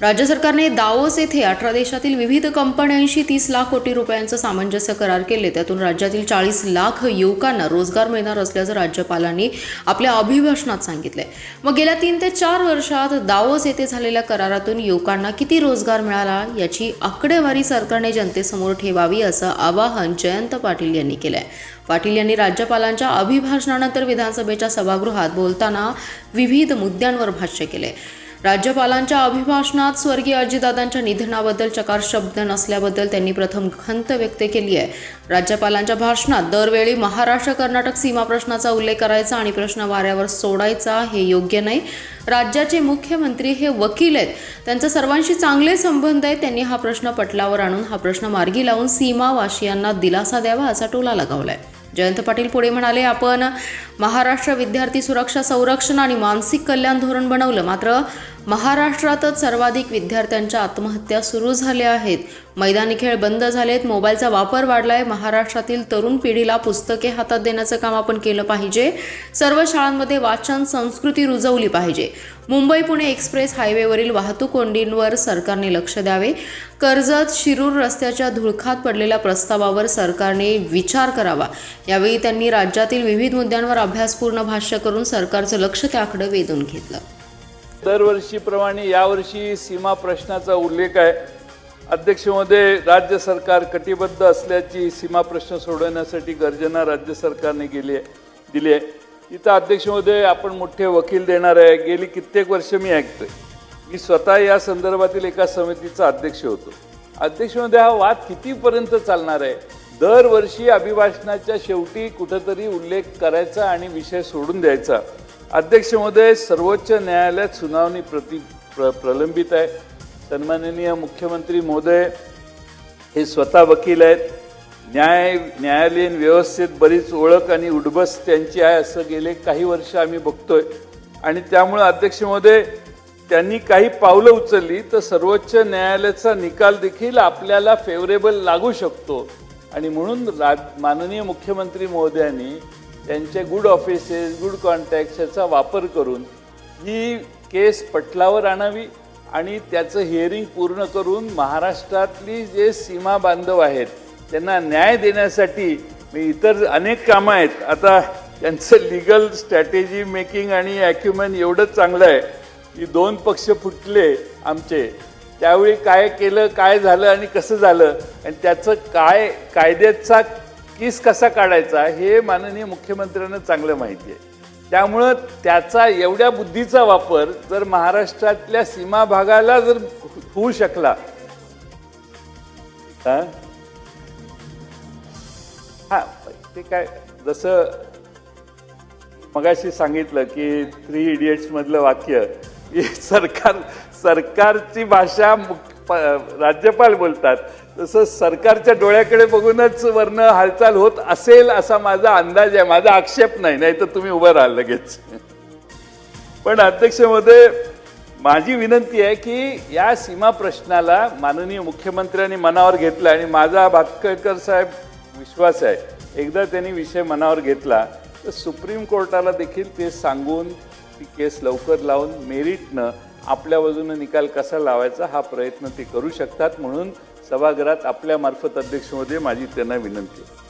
राज्य सरकारने दावोस येथे 18 देशातील विविध कंपन्यांशी 30 लाख कोटी रुपयांचं सामंजस्य करार केले। त्यातून राज्यातील 40 लाख युवकांना रोजगार मिळणार असल्याचं राज्यपालांनी आपल्या अभिभाषणात सांगितलंय। मग गेल्या 3 ते 4 वर्षात दावोस येथे झालेल्या करारातून युवकांना किती रोजगार मिळाला याची आकडेवारी सरकारने जनतेसमोर ठेवावी असं आवाहन जयंत पाटील यांनी केलंय। पाटील यांनी राज्यपालांच्या अभिभाषणानंतर विधानसभेच्या सभागृहात बोलताना विविध मुद्द्यांवर भाष्य केले। राज्यपालांच्या अभिभाषणात स्वर्गीय अजितदादांच्या निधनाबद्दल चकार शब्द नसल्याबद्दल त्यांनी प्रथम खंत व्यक्त केली आहे। राज्यपालांच्या भाषणात दरवेळी महाराष्ट्र कर्नाटक सीमा प्रश्नाचा उल्लेख करायचा आणि प्रश्न वाऱ्यावर सोडायचा हे योग्य नाही। राज्याचे मुख्यमंत्री हे वकील आहेत, त्यांचे सर्वांशी चांगले संबंध आहेत। त्यांनी हा प्रश्न पटलावर आणून हा प्रश्न मार्गी लावून सीमावासियांना दिलासा द्यावा असा टोला लगावलाय। जयंत पाटील पुढे म्हणाले, आपण महाराष्ट्र विद्यार्थी सुरक्षा संरक्षण आणि मानसिक कल्याण धोरण बनवलं, मात्र महाराष्ट्रातच सर्वाधिक विद्यार्थ्यांच्या आत्महत्या सुरू झाल्या आहेत। मैदानी खेळ बंद झालेत, मोबाईलचा वापर वाढलाय। महाराष्ट्रातील तरुण पिढीला पुस्तके हातात देण्याचं काम आपण केलं पाहिजे। सर्व शाळांमध्ये वाचन संस्कृती रुजवली पाहिजे। मुंबई पुणे एक्सप्रेस हायवेवरील वाहतूक कोंडींवर सरकारने लक्ष द्यावे। कर्जत शिरूर रस्त्याच्या धुळखात पडलेल्या प्रस्तावावर सरकारने विचार करावा। यावेळी त्यांनी राज्यातील विविध मुद्द्यांवर अभ्यासपूर्ण भाष्य करून सरकारचं लक्ष त्याकडे वेधून घेतलं। दरवर्षीप्रमाणे यावर्षी सीमा प्रश्नाचा उल्लेख आहे। अध्यक्ष महोदय, राज्य सरकार कटिबद्ध असल्याची सीमा प्रश्न सोडवण्यासाठी गर्जना राज्य सरकारने दिली आहे। इथं अध्यक्ष महोदय, आपण मोठे वकील देणार आहे। गेली कित्येक वर्ष मी ऐकतोय। मी स्वतः या संदर्भातील एका समितीचा अध्यक्ष होतो। अध्यक्ष महोदय, हा वाद कितीपर्यंत चालणार आहे? दरवर्षी अभिभाषणाच्या शेवटी कुठेतरी उल्लेख करायचा आणि विषय सोडून द्यायचा। अध्यक्ष महोदय, सर्वोच्च न्यायालयात सुनावणी प्रलंबित आहे। सन्माननीय मुख्यमंत्री महोदय हे स्वतः वकील आहेत। न्यायालयीन व्यवस्थेत बरीच ओळख आणि उडबस त्यांची आहे असं गेले काही वर्ष आम्ही बघतोय। आणि त्यामुळे अध्यक्ष महोदय, त्यांनी काही पावलं उचलली तर सर्वोच्च न्यायालयाचा निकाल देखील आपल्याला फेवरेबल लागू शकतो। आणि म्हणून माननीय मुख्यमंत्री महोदयांनी त्यांचे गुड ऑफिसेस, गुड कॉन्टॅक्ट्स याचा वापर करून ही केस पटलावर आणावी आणि त्याचं हिअरिंग पूर्ण करून महाराष्ट्रातली जे सीमा बांधव आहेत त्यांना न्याय देण्यासाठी इतर अनेक कामं आहेत। आता त्यांचं लिगल स्ट्रॅटेजी मेकिंग आणि ॲक्युमेन एवढं चांगलं आहे की 2 पक्ष फुटले आमचे, त्यावेळी काय केलं, काय झालं आणि कसं झालं आणि त्याचं काय कायद्याचा केस कसा काढायचा हे माननीय मुख्यमंत्र्यांना चांगलं माहिती आहे। त्यामुळं त्याचा एवढ्या बुद्धीचा वापर जर महाराष्ट्रातल्या सीमा भागाला जर होऊ शकला, ते काय जसं मगाशी सांगितलं की 3 इडियट्स मधलं वाक्य, सरकारची भाषा राज्यपाल बोलतात, तसं सरकारच्या डोळ्याकडे बघूनच वर्ण हालचाल होत असेल असा माझा अंदाज आहे। माझा आक्षेप नाही, नाही तर तुम्ही उभं राहाल लगेच। पण अध्यक्ष महोदय, माझी विनंती आहे की या सीमा प्रश्नाला माननीय मुख्यमंत्र्यांनी मनावर घेतला आणि माझा भातखळकर साहेब विश्वास आहे, एकदा त्यांनी विषय मनावर घेतला तर सुप्रीम कोर्टाला देखील ते सांगून ती केस लवकर लावून मेरिटनं आपल्या बाजूने निकाल कसा लावायचा हा प्रयत्न ते करू शकतात। म्हणून सभागृहात आपल्या मार्फत अध्यक्ष महोदय माझी त्यांना विनंती आहे।